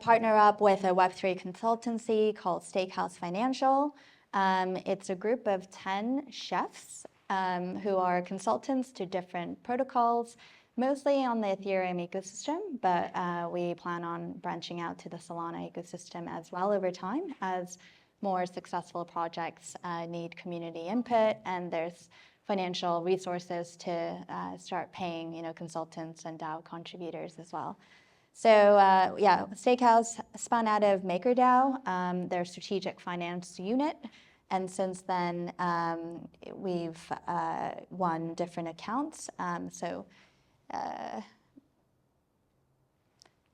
partner up with a Web3 consultancy called Steakhouse Financial. It's a group of 10 chefs who are consultants to different protocols, mostly on the Ethereum ecosystem, but we plan on branching out to the Solana ecosystem as well over time as more successful projects need community input and there's financial resources to start paying consultants and DAO contributors as well. So yeah, Steakhouse spun out of MakerDAO, their strategic finance unit. And since then, we've won different accounts.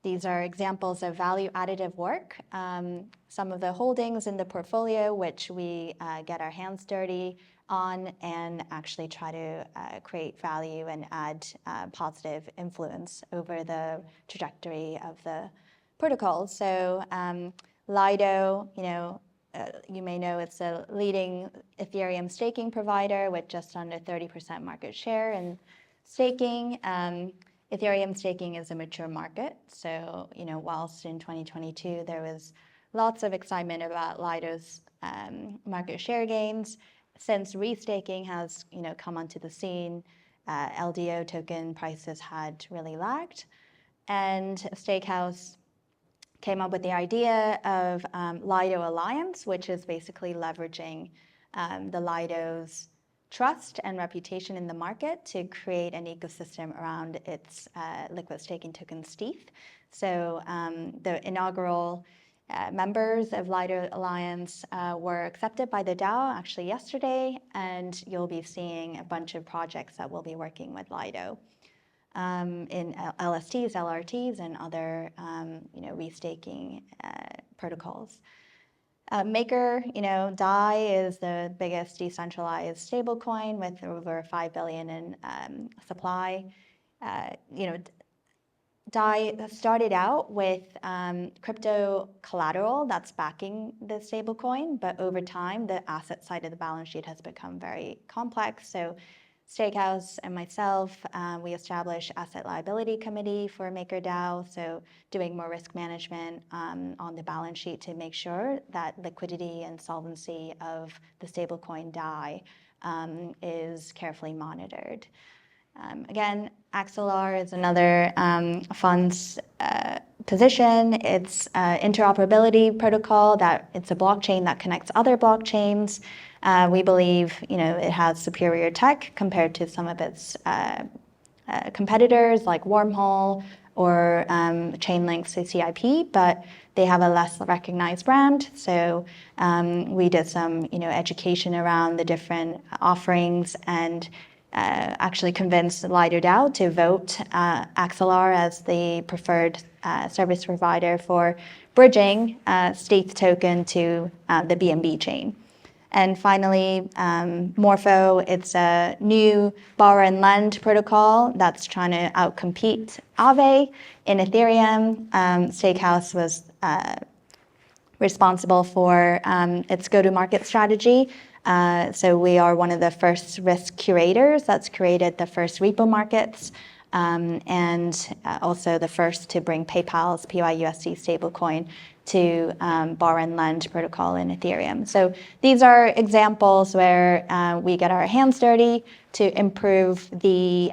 These are examples of value additive work. Some of the holdings in the portfolio, which we get our hands dirty on and actually try to create value and add positive influence over the trajectory of the protocol. So Lido, you may know it's a leading Ethereum staking provider with just under 30% market share in staking. Ethereum staking is a mature market. So, whilst in 2022 there was lots of excitement about Lido's market share gains, since restaking has come onto the scene, LDO token prices had really lagged, and Steakhouse came up with the idea of Lido Alliance, which is basically leveraging the Lido's trust and reputation in the market to create an ecosystem around its liquid staking token Steth. So the inaugural members of Lido Alliance were accepted by the DAO actually yesterday, and you'll be seeing a bunch of projects that will be working with Lido in LSTs, LRTs, and other restaking protocols. Maker, DAI is the biggest decentralized stablecoin with over 5 billion in supply. DAI started out with crypto collateral that's backing the stablecoin, but over time, the asset side of the balance sheet has become very complex. So Steakhouse and myself, we established Asset Liability Committee for MakerDAO, so doing more risk management on the balance sheet to make sure that liquidity and solvency of the stablecoin DAI is carefully monitored. Again, Axelar is another fund's position. It's interoperability protocol that it's a blockchain that connects other blockchains. We believe, it has superior tech compared to some of its competitors like Wormhole or Chainlink CCIP, but they have a less recognized brand. So we did some, education around the different offerings and actually convinced Lido DAO to vote Axelar as the preferred service provider for bridging Steth token to the BNB chain. And finally, Morpho, it's a new borrow and lend protocol that's trying to outcompete Aave in Ethereum. Steakhouse was responsible for its go-to-market strategy. So we are one of the first risk curators that's created the first repo markets and also the first to bring PayPal's PYUSD stablecoin to borrow and lend protocol in Ethereum. So these are examples where we get our hands dirty to improve the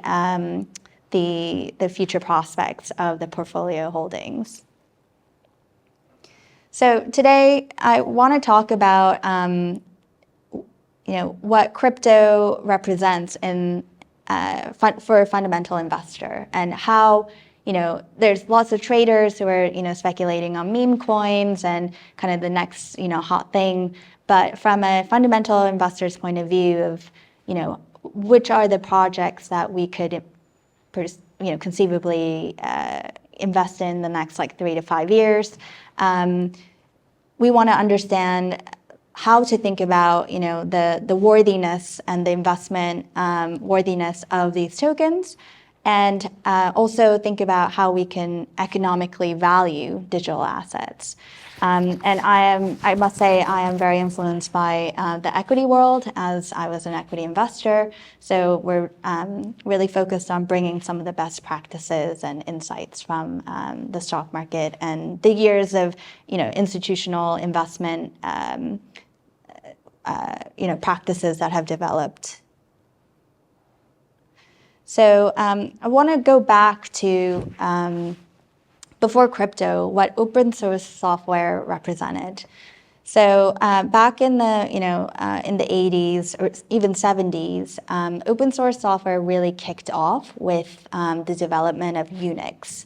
future prospects of the portfolio holdings. So today I want to talk about what crypto represents for a fundamental investor and how there's lots of traders who are, speculating on meme coins and kind of the next, hot thing. But from a fundamental investor's point of view of, which are the projects that we could, conceivably invest in the next 3 to 5 years, we want to understand how to think about, the worthiness and the investment worthiness of these tokens. And also think about how we can economically value digital assets. And I must say, I am very influenced by the equity world, as I was an equity investor. So we're really focused on bringing some of the best practices and insights from the stock market and the years of, institutional investment, practices that have developed. So I want to go back to before crypto, what open source software represented. So back in the in the 80s or even 70s, open source software really kicked off with the development of Unix.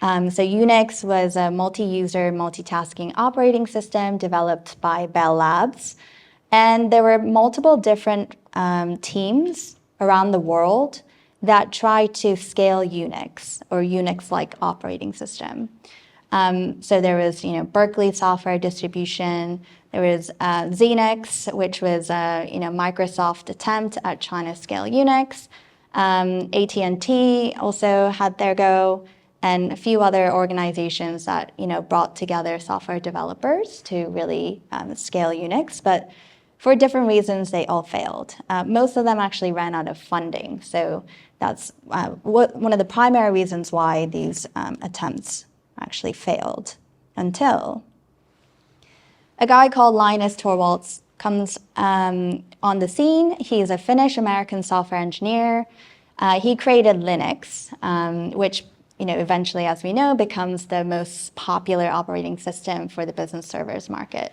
So Unix was a multi-user, multitasking operating system developed by Bell Labs, and there were multiple different teams around the world that try to scale Unix or Unix-like operating system. So there was, Berkeley software distribution. There was Xenix, which was Microsoft attempt at trying to scale Unix. AT&T also had their go, and a few other organizations that brought together software developers to really scale Unix, but for different reasons, they all failed. Most of them actually ran out of funding, so that's one of the primary reasons why these attempts actually failed, until a guy called Linus Torvalds comes on the scene. He's a Finnish-American software engineer. He created Linux, which eventually, as we know, becomes the most popular operating system for the business servers market.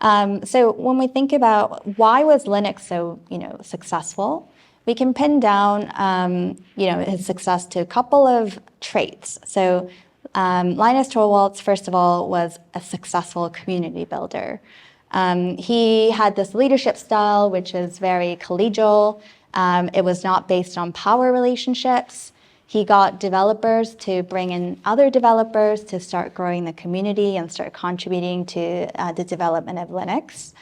So when we think about why was Linux so successful, we can pin down his success to a couple of traits. So Linus Torvalds, first of all, was a successful community builder. He had this leadership style which is very collegial. It was not based on power relationships. He got developers to bring in other developers to start growing the community and start contributing to the development of Linux.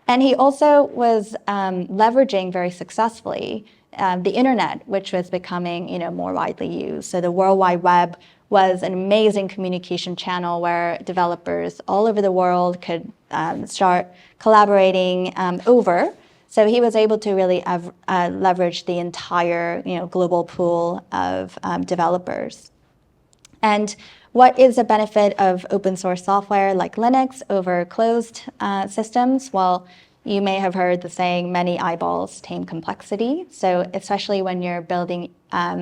And he also was leveraging very successfully the internet, which was becoming more widely used. So the World Wide Web was an amazing communication channel where developers all over the world could start collaborating over. So he was able to really leverage the entire global pool of developers. And what is the benefit of open source software like Linux over closed systems? Well, you may have heard the saying, many eyeballs tame complexity. So especially when you're building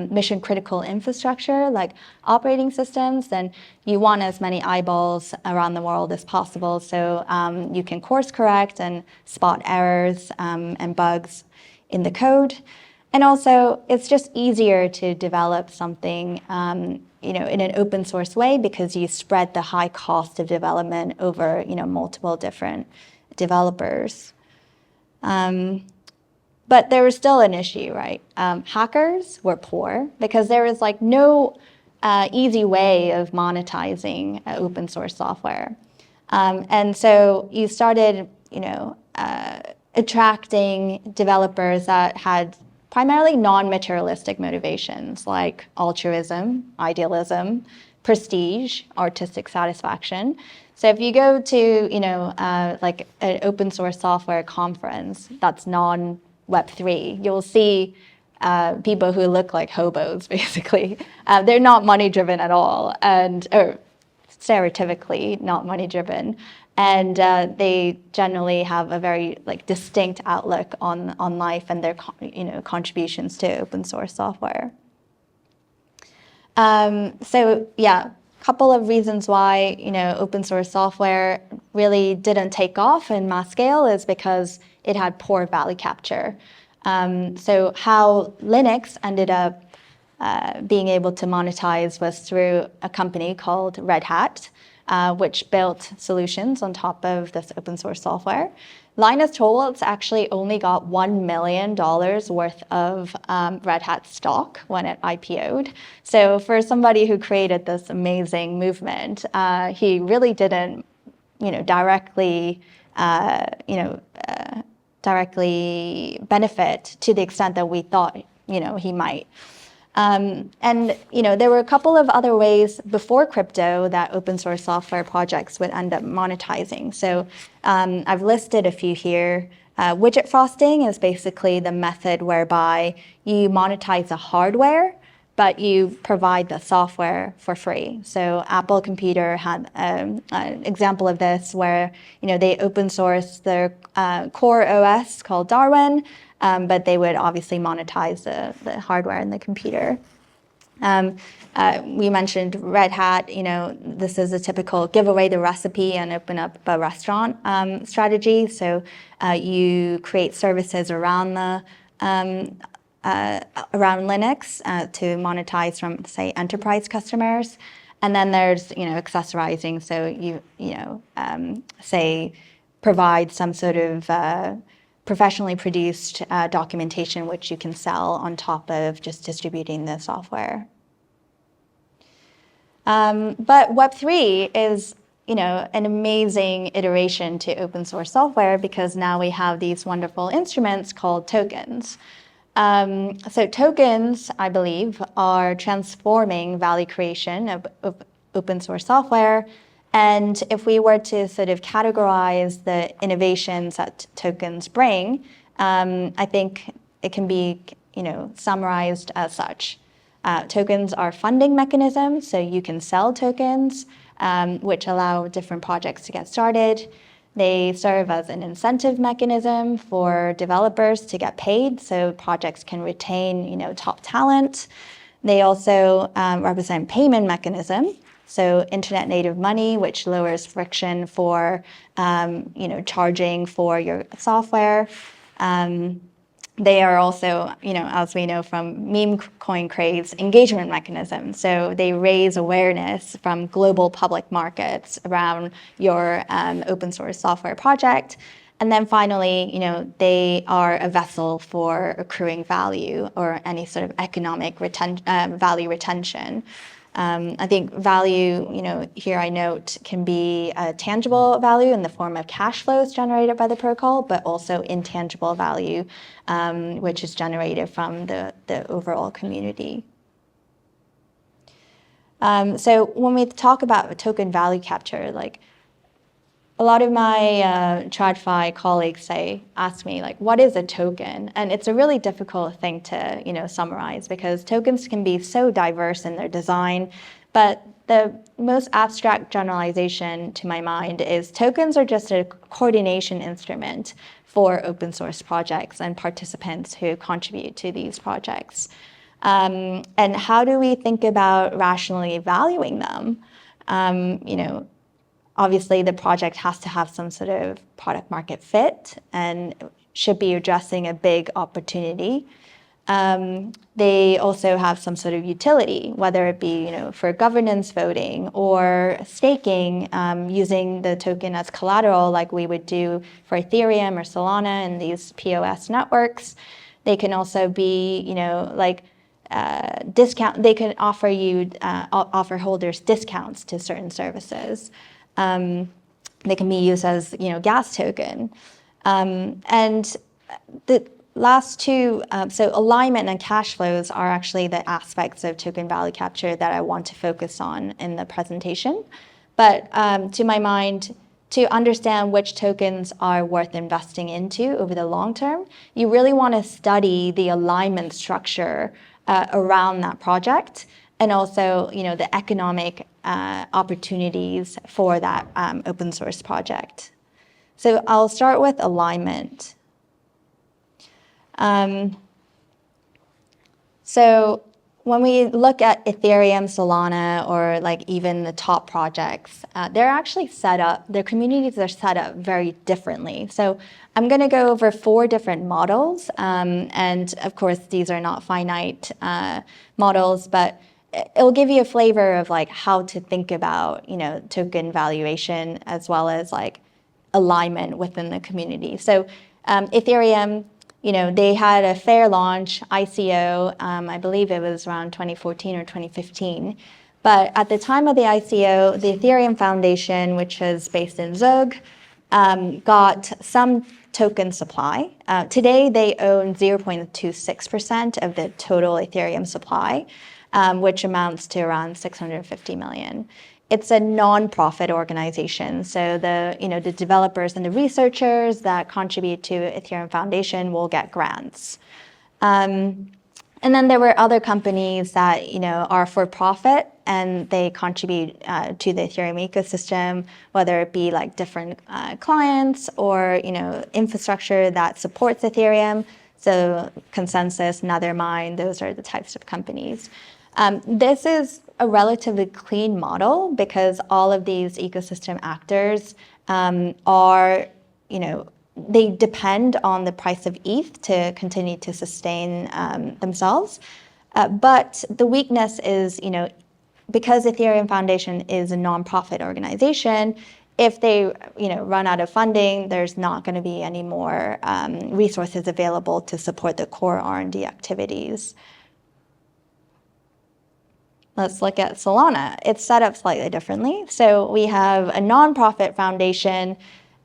mission critical infrastructure like operating systems, then you want as many eyeballs around the world as possible so you can course correct and spot errors and bugs in the code. And also, it's just easier to develop something in an open source way because you spread the high cost of development over multiple different developers. But there was still an issue, right? Hackers were poor because there was no easy way of monetizing open source software. And so you started, attracting developers that had primarily non-materialistic motivations like altruism, idealism, prestige, artistic satisfaction. So if you go to, an open source software conference that's non-Web3, you'll see people who look like hobos, basically. They're not money-driven at all, or stereotypically not money-driven. And they generally have a very distinct outlook on life and their contributions to open source software. So yeah, a couple of reasons why open source software really didn't take off in mass scale is because it had poor value capture. So how Linux ended up being able to monetize was through a company called Red Hat, which built solutions on top of this open source software. Linus Torvalds actually only got $1 million worth of Red Hat stock when it IPO'd. So for somebody who created this amazing movement, he really didn't, directly benefit to the extent that we thought, he might. And there were a couple of other ways before crypto that open source software projects would end up monetizing. So I've listed a few here. Widget frosting is basically the method whereby you monetize the hardware, but you provide the software for free. So Apple Computer had an example of this where they open source their core OS called Darwin, but they would obviously monetize the hardware in the computer. We mentioned Red Hat. This is a typical give away the recipe and open up a restaurant strategy. So you create services around around Linux to monetize from, say, enterprise customers. And then there's accessorizing. So say provide some sort of professionally produced documentation which you can sell on top of just distributing the software. But Web3 is an amazing iteration to open source software because now we have these wonderful instruments called tokens. So tokens, I believe, are transforming value creation of open source software. And if we were to sort of categorize the innovations that tokens bring, I think it can be summarized as such. Tokens are funding mechanisms, so you can sell tokens, which allow different projects to get started. They serve as an incentive mechanism for developers to get paid, so projects can retain top talent. They also represent payment mechanism, so internet native money, which lowers friction for charging for your software. They are also, as we know from meme coin craze, engagement mechanisms. So they raise awareness from global public markets around your open source software project. And then finally, they are a vessel for accruing value or any sort of economic value retention. I think value, here I note, can be a tangible value in the form of cash flows generated by the protocol, but also intangible value, which is generated from the overall community. So when we talk about token value capture, a lot of my TradFi colleagues ask me, what is a token? And it's a really difficult thing to, summarize because tokens can be so diverse in their design. But the most abstract generalization to my mind is tokens are just a coordination instrument for open source projects and participants who contribute to these projects. And how do we think about rationally valuing them? Obviously, the project has to have some sort of product market fit and should be addressing a big opportunity. They also have some sort of utility, whether it be for governance voting or staking, using the token as collateral like we would do for Ethereum or Solana and these POS networks. They can also be discount. They can offer holders discounts to certain services. They can be used as gas token, and the last two, so alignment and cash flows are actually the aspects of token value capture that I want to focus on in the presentation. But to my mind, to understand which tokens are worth investing into over the long term, you really want to study the alignment structure around that project, and also the economic opportunities for that open source project. So I'll start with alignment. So when we look at Ethereum, Solana, or even the top projects, they're actually set up, their communities are set up very differently. So I'm going to go over 4 different models. And of course, these are not finite models, but it'll give you a flavor of how to think about, token valuation as well as alignment within the community. So Ethereum, they had a fair launch, ICO, I believe it was around 2014 or 2015. But at the time of the ICO, the Ethereum Foundation, which was based in Zug, got some token supply. Today, they own 0.26% of the total Ethereum supply, which amounts to around 650 million. It's a non-profit organization, so the developers and the researchers that contribute to Ethereum Foundation will get grants. And then there were other companies that are for profit and they contribute to the Ethereum ecosystem, whether it be like different clients or infrastructure that supports Ethereum. So Consensus, Nethermind, those are the types of companies. This is a relatively clean model because all of these ecosystem actors are, they depend on the price of ETH to continue to sustain themselves. But the weakness is, because Ethereum Foundation is a nonprofit organization, if they run out of funding, there's not going to be any more resources available to support the core R&D activities. Let's look at Solana. It's set up slightly differently. So we have a nonprofit foundation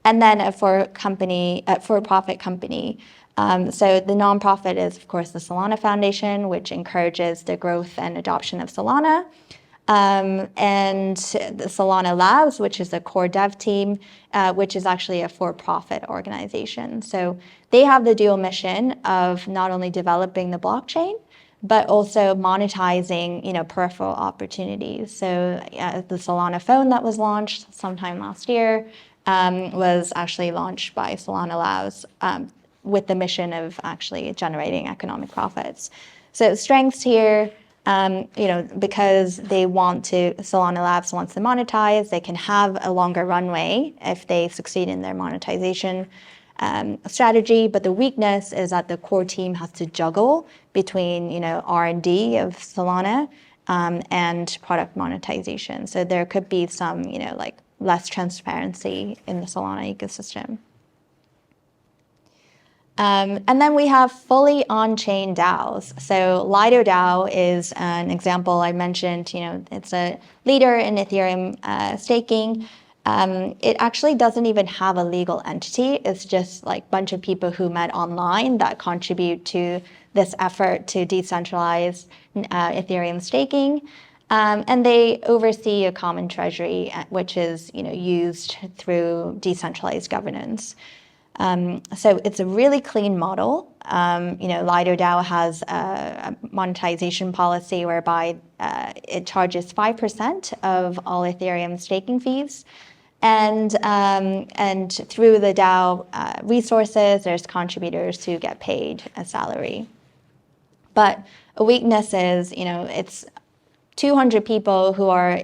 and then a for-profit company. So the nonprofit is, of course, the Solana Foundation, which encourages the growth and adoption of Solana. And the Solana Labs, which is the core dev team, which is actually a for-profit organization. So they have the dual mission of not only developing the blockchain, but also monetizing, peripheral opportunities. So the Solana phone that was launched sometime last year was actually launched by Solana Labs with the mission of actually generating economic profits. So strengths here, because Solana Labs wants to monetize, they can have a longer runway if they succeed in their monetization strategy, but the weakness is that the core team has to juggle between R&D of Solana and product monetization. So there could be some like less transparency in the Solana ecosystem. And then we have fully on-chain DAOs. So Lido DAO is an example I mentioned. It's a leader in Ethereum staking. It actually doesn't even have a legal entity. It's just like a bunch of people who met online that contribute to this effort to decentralize Ethereum staking. And they oversee a common treasury, which is used through decentralized governance. So it's a really clean model. Lido DAO has a monetization policy whereby it charges 5% of all Ethereum staking fees. And through the DAO resources, there's contributors who get paid a salary. But a weakness is, it's 200 people who are,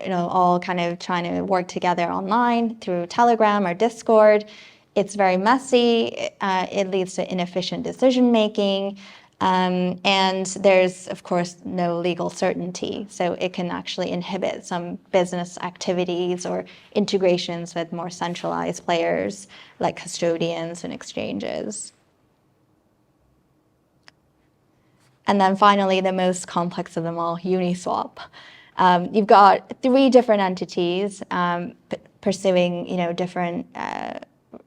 all kind of trying to work together online through Telegram or Discord. It's very messy. It leads to inefficient decision making. And there's, of course, no legal certainty. So it can actually inhibit some business activities or integrations with more centralized players like custodians and exchanges. And then finally, the most complex of them all, Uniswap. You've got 3 different entities pursuing, different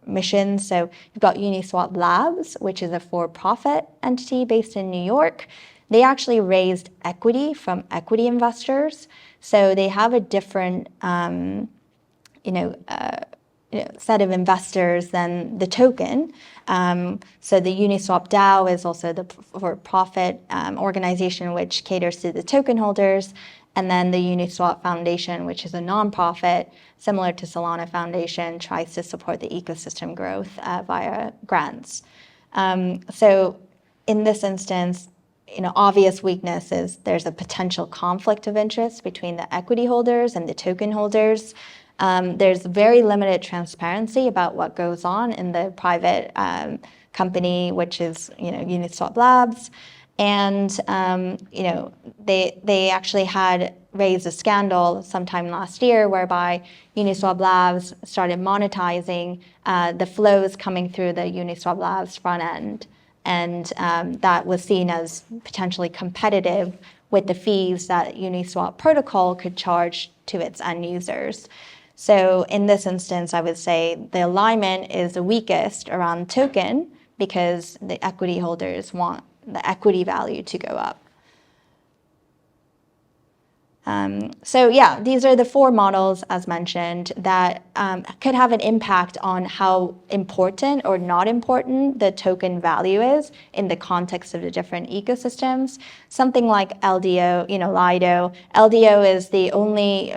missions. So you've got Uniswap Labs, which is a for-profit entity based in New York. They actually raised equity from equity investors. So they have a different, set of investors than the token. So the Uniswap DAO is also the for-profit organization which caters to the token holders. And then the Uniswap Foundation, which is a nonprofit, similar to Solana Foundation, tries to support the ecosystem growth via grants. So in this instance, obvious weakness is there's a potential conflict of interest between the equity holders and the token holders. There's very limited transparency about what goes on in the private company, which is Uniswap Labs. And they actually had raised a scandal sometime last year whereby Uniswap Labs started monetizing the flows coming through the Uniswap Labs front end. And that was seen as potentially competitive with the fees that Uniswap protocol could charge to its end users. So in this instance, I would say the alignment is the weakest around token because the equity holders want the equity value to go up. So yeah, these are the 4 models, as mentioned, that could have an impact on how important or not important the token value is in the context of the different ecosystems. Something like LDO, LIDO. LDO is the only,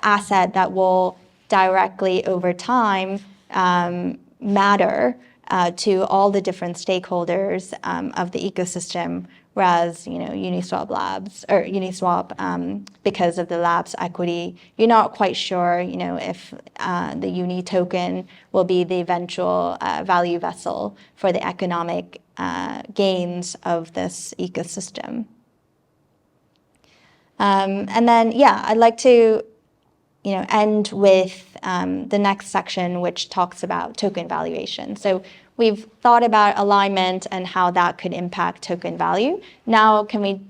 asset that will directly over time matter to all the different stakeholders of the ecosystem. Whereas, Uniswap Labs or Uniswap, because of the lab's equity, you're not quite sure, if the Uni token will be the eventual value vessel for the economic gains of this ecosystem. And then, I'd like to, end with the next section, which talks about token valuation. So we've thought about alignment and how that could impact token value. Now, can we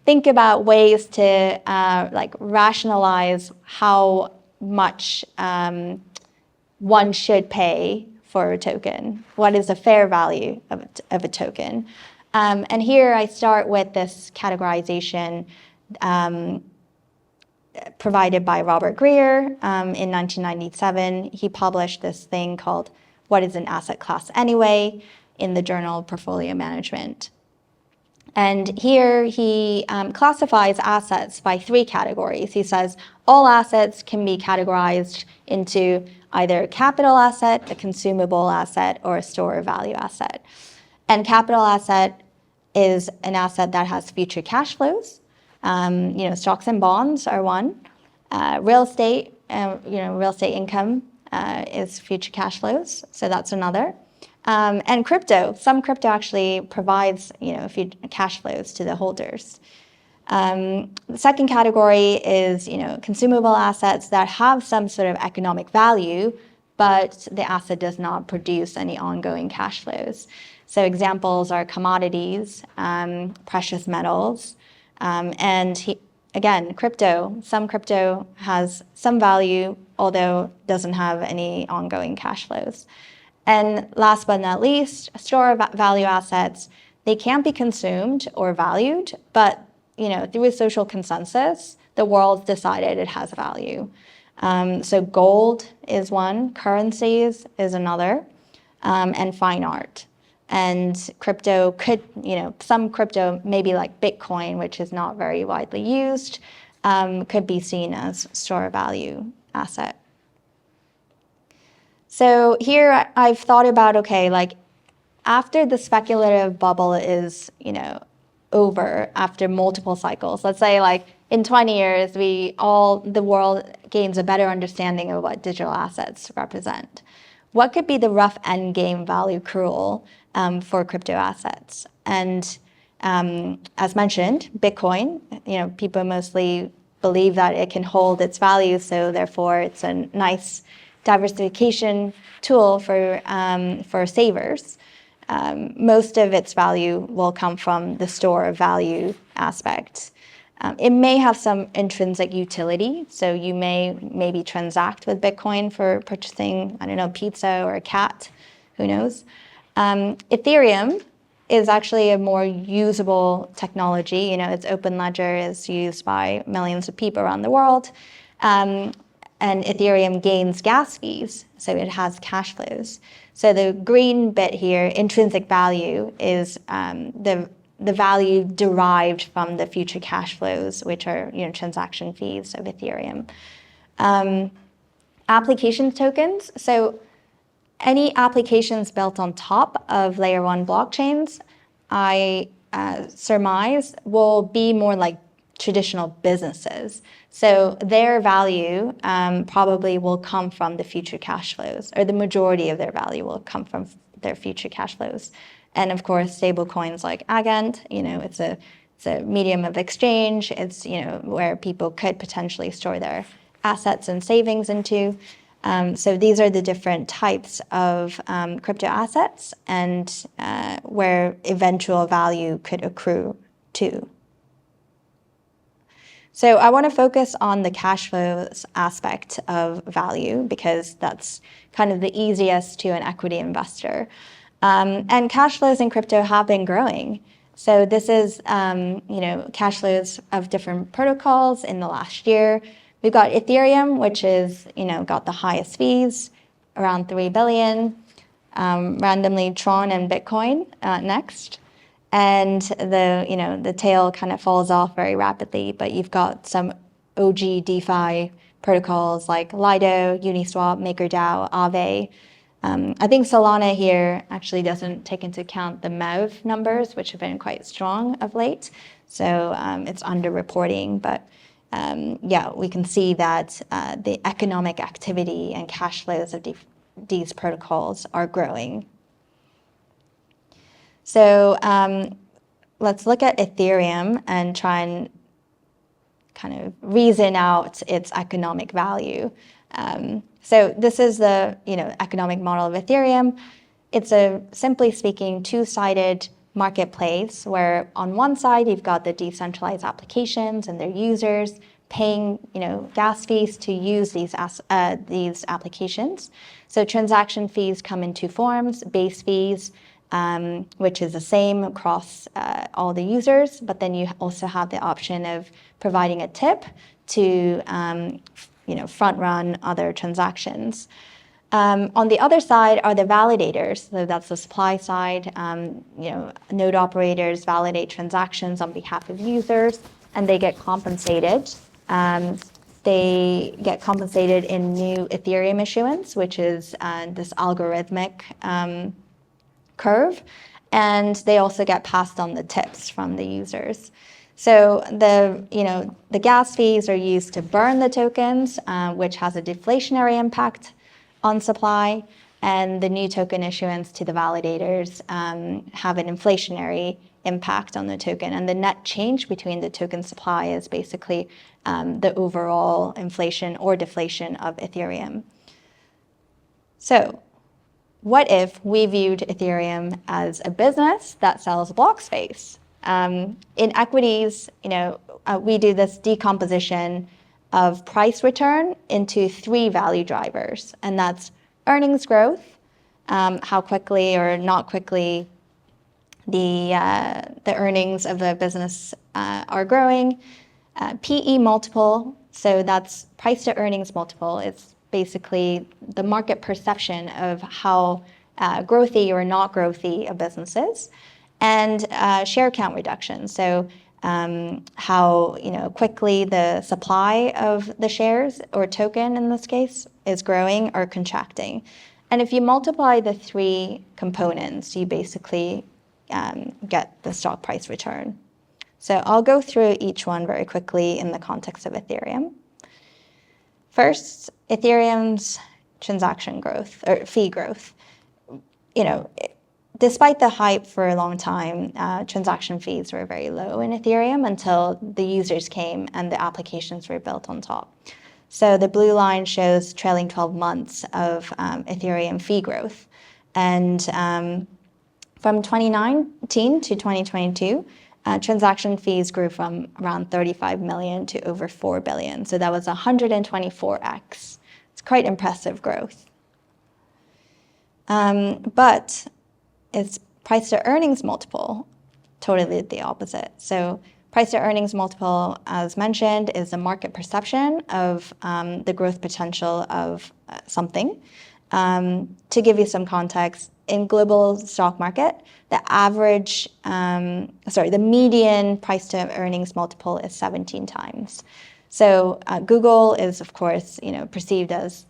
think about ways to rationalize how much one should pay for a token? What is a fair value of a token? And here I start with this categorization provided by Robert Greer in 1997. He published this thing called What is an Asset Class Anyway in the Journal Portfolio Management. And here he classifies assets by 3 categories. He says all assets can be categorized into either a capital asset, a consumable asset, or a store of value asset. And capital asset is an asset that has future cash flows. Stocks and bonds are one. Real estate, real estate income is future cash flows, so that's another. And crypto, some crypto actually provides, cash flows to the holders. The second category is, consumable assets that have some sort of economic value, but the asset does not produce any ongoing cash flows. So examples are commodities, precious metals, and again, crypto. Some crypto has some value, although doesn't have any ongoing cash flows. And last but not least, store of value assets. They can't be consumed or valued, but through a social consensus, the world decided it has value. So gold is one, currencies is another, and fine art. And crypto could, some crypto, maybe like Bitcoin, which is not very widely used, could be seen as store of value asset. So here I've thought about, after the speculative bubble is, over after multiple cycles, let's say in 20 years, the world gains a better understanding of what digital assets represent. What could be the rough end game value accrual for crypto assets? And as mentioned, Bitcoin, people mostly believe that it can hold its value, so therefore it's a nice diversification tool for savers. Most of its value will come from the store of value aspect. It may have some intrinsic utility, so you may maybe transact with Bitcoin for purchasing, pizza or a cat, who knows. Ethereum is actually a more usable technology. Its open ledger is used by millions of people around the world. And Ethereum gains gas fees, so it has cash flows. So the green bit here, intrinsic value, is the value derived from the future cash flows, which are transaction fees of Ethereum. Application tokens. So any applications built on top of layer 1 blockchains, I surmise, will be more like traditional businesses. So their value probably will come from the future cash flows, or the majority of their value will come from their future cash flows. And of course, stable coins like Agent, it's a medium of exchange. It's where people could potentially store their assets and savings into. So these are the different types of crypto assets and where eventual value could accrue to. So I want to focus on the cash flows aspect of value because that's kind of the easiest to an equity investor. And cash flows in crypto have been growing. So this is, cash flows of different protocols in the last year. We've got Ethereum, which is, got the highest fees, around 3 billion. Randomly Tron and Bitcoin next. And the tail kind of falls off very rapidly, but you've got some OG DeFi protocols like Lido, Uniswap, MakerDAO, Aave. I think Solana here actually doesn't take into account the MEV numbers, which have been quite strong of late. So it's underreporting, but we can see that the economic activity and cash flows of these protocols are growing. So let's look at Ethereum and try and kind of reason out its economic value. So this is the economic model of Ethereum. It's a, simply speaking, two-sided marketplace where on one side you've got the decentralized applications and their users paying gas fees to use these applications. So transaction fees come in two forms: base fees, which is the same across all the users, but then you also have the option of providing a tip to front run other transactions. On the other side are the validators. So that's the supply side. Node operators validate transactions on behalf of users, and they get compensated. They get compensated in new Ethereum issuance, which is this algorithmic curve, and they also get passed on the tips from the users. So the gas fees are used to burn the tokens, which has a deflationary impact on supply, and the new token issuance to the validators have an inflationary impact on the token. And the net change between the token supply is basically the overall inflation or deflation of Ethereum. So what if we viewed Ethereum as a business that sells block space? In equities, we do this decomposition of price return into three value drivers, and that's earnings growth, how quickly or not quickly the earnings of the business are growing, PE multiple, so that's price to earnings multiple. It's basically the market perception of how growthy or not growthy a business is, and share count reduction. So how quickly the supply of the shares or token in this case is growing or contracting. And if you multiply the three components, you basically get the stock price return. So I'll go through each one very quickly in the context of Ethereum. First, Ethereum's transaction growth or fee growth. Despite the hype for a long time, transaction fees were very low in Ethereum until the users came and the applications were built on top. So the blue line shows trailing 12 months of Ethereum fee growth. And from 2019 to 2022, transaction fees grew from around 35 million to over 4 billion. So that was 124x. It's quite impressive growth. But its price to earnings multiple, totally the opposite. So price to earnings multiple, as mentioned, is the market perception of the growth potential of something. To give you some context, in global stock market, the median price to earnings multiple is 17 times. So Google is, of course, perceived as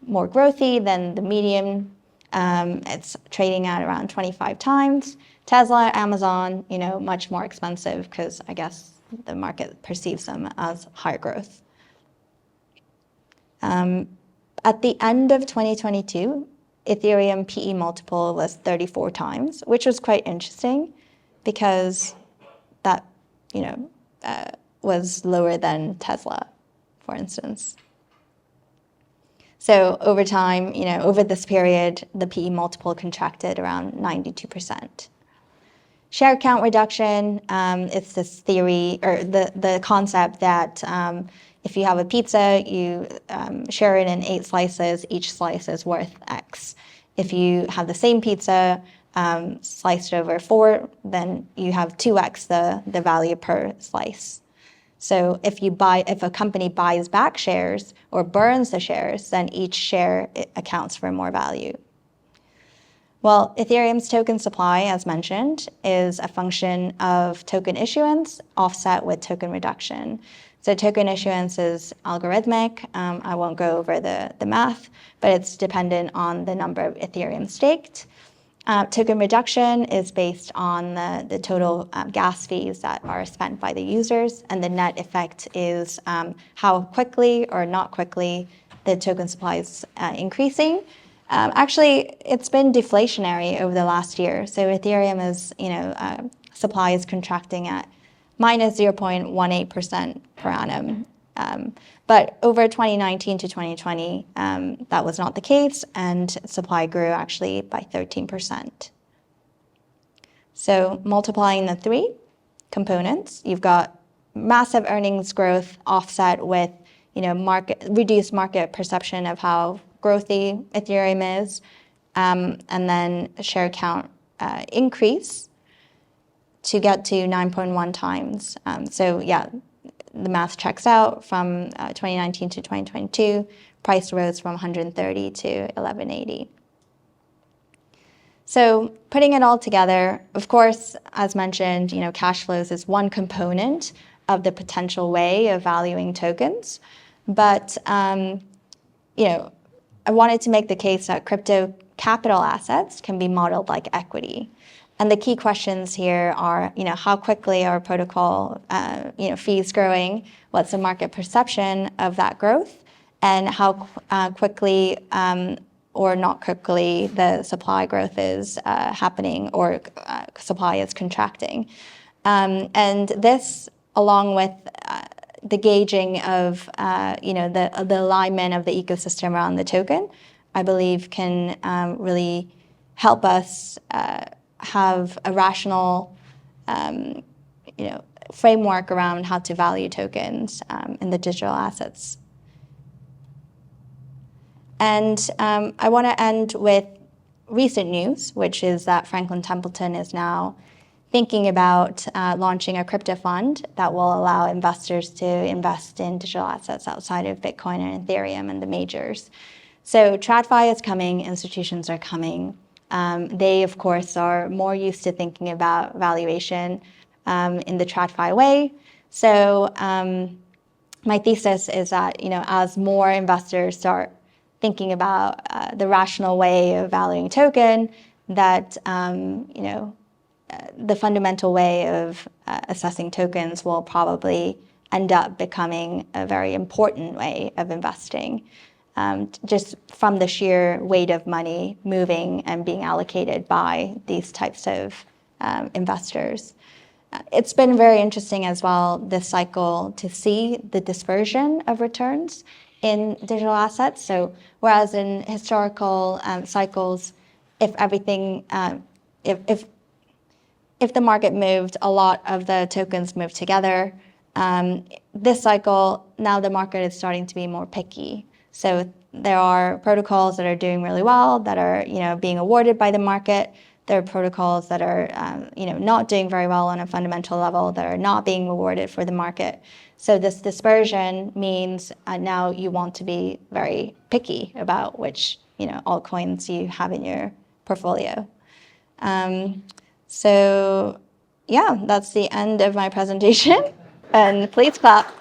more growthy than the median. It's trading at around 25 times. Tesla, Amazon, much more expensive because I guess the market perceives them as higher growth. At the end of 2022, Ethereum PE multiple was 34 times, which was quite interesting because that, was lower than Tesla, for instance. So over time, over this period, the PE multiple contracted around 92%. Share count reduction, it's this theory or the concept that if you have a pizza, you share it in 8 slices, each slice is worth X. If you have the same pizza sliced over 4, then you have 2X the value per slice. So if a company buys back shares or burns the shares, then each share accounts for more value. Well, Ethereum's token supply, as mentioned, is a function of token issuance offset with token reduction. So token issuance is algorithmic. I won't go over the math, but it's dependent on the number of Ethereum staked. Token reduction is based on the total gas fees that are spent by the users, and the net effect is how quickly or not quickly the token supply is increasing. Actually, it's been deflationary over the last year. So Ethereum supply is contracting at minus 0.18% per annum. But over 2019 to 2020, that was not the case, and supply grew actually by 13%. So multiplying the 3 components, you've got massive earnings growth offset with reduced market perception of how growthy Ethereum is, and then share count increase to get to 9.1 times. So yeah, the math checks out. From 2019 to 2022, price rose from 130 to 1180. So putting it all together, of course, as mentioned, cash flows is one component of the potential way of valuing tokens. But I wanted to make the case that crypto capital assets can be modeled like equity. And the key questions here are, how quickly are protocol, fees growing? What's the market perception of that growth? And how quickly or not quickly the supply growth is happening or supply is contracting. And this, along with the gauging of the alignment of the ecosystem around the token, I believe can really help us have a rational framework around how to value tokens in the digital assets. And I want to end with recent news, which is that Franklin Templeton is now thinking about launching a crypto fund that will allow investors to invest in digital assets outside of Bitcoin and Ethereum and the majors. So TradFi is coming, institutions are coming. They, of course, are more used to thinking about valuation in the TradFi way. So my thesis is that, as more investors start thinking about the rational way of valuing token, that, the fundamental way of assessing tokens will probably end up becoming a very important way of investing, just from the sheer weight of money moving and being allocated by these types of investors. It's been very interesting as well this cycle to see the dispersion of returns in digital assets. So whereas in historical cycles, if the market moved, a lot of the tokens moved together. This cycle, now the market is starting to be more picky. So there are protocols that are doing really well, that are being awarded by the market. There are protocols that are not doing very well on a fundamental level, that are not being rewarded for the market. So this dispersion means now you want to be very picky about which altcoins you have in your portfolio. So yeah, that's the end of my presentation, and please clap.